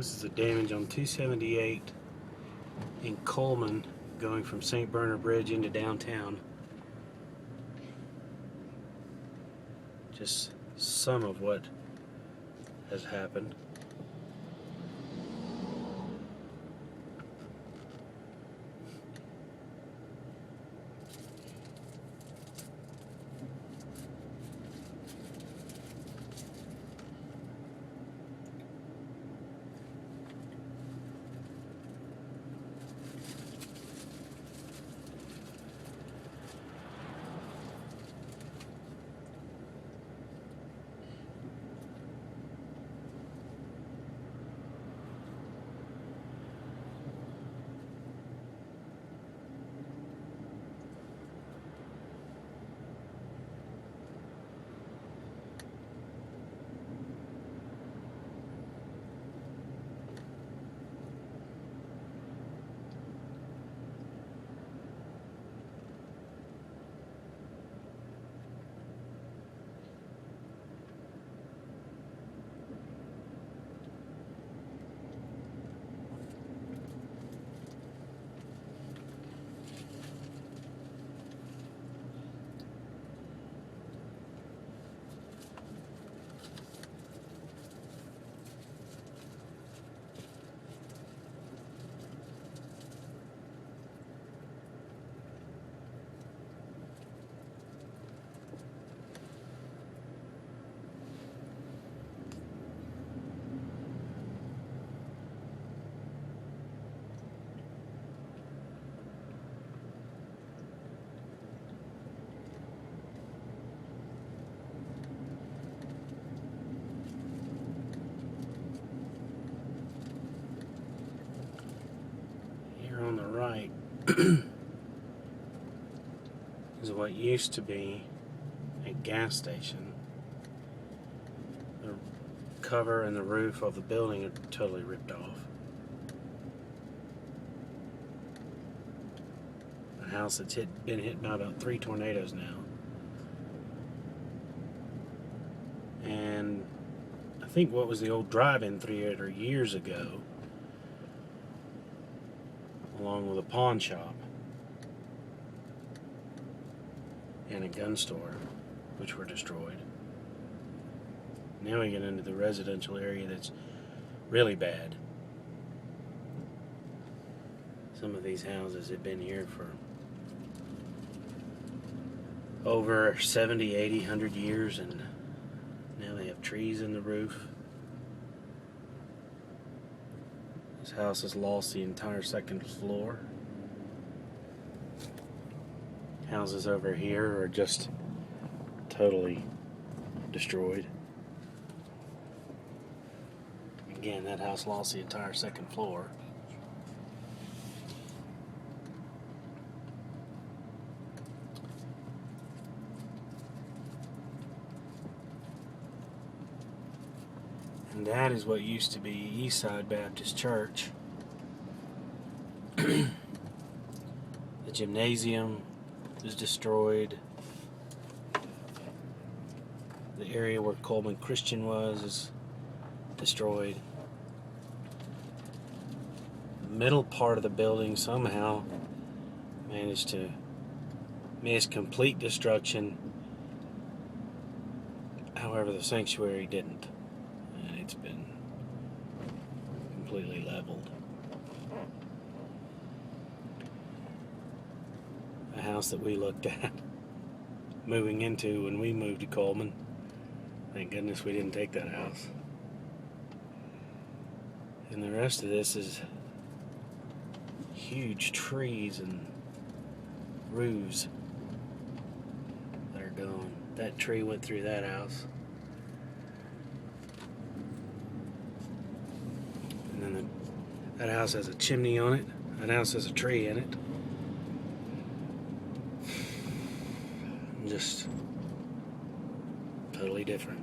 This is the damage on 278 in Cullman, going from St. Bernard Bridge into downtown. Just some of what has happened. On the right is what used to be a gas station. The cover and the roof of the building are totally ripped off. A house that's been hit by about 3 tornadoes now. And I think what was the old drive-in theater years ago, along with a pawn shop and a gun store, which were destroyed. Now we get into the residential area that's really bad. Some of these houses have been here for over 70, 80, 100 years, and now they have trees in the roof. This house has lost the entire second floor. Houses over here are just totally destroyed. Again, that house lost the entire second floor. And that is what used to be Eastside Baptist Church. The gymnasium is destroyed. The area where Cullman Christian was is destroyed. The middle part of the building somehow managed to miss complete destruction. However, the sanctuary didn't. And it's been completely leveled. A house that we looked at moving into when we moved to Cullman. Thank goodness we didn't take that house. And the rest of this is huge trees and roofs that are gone. That tree went through that house. And then that house has a chimney on it. That house has a tree in it. Just totally different.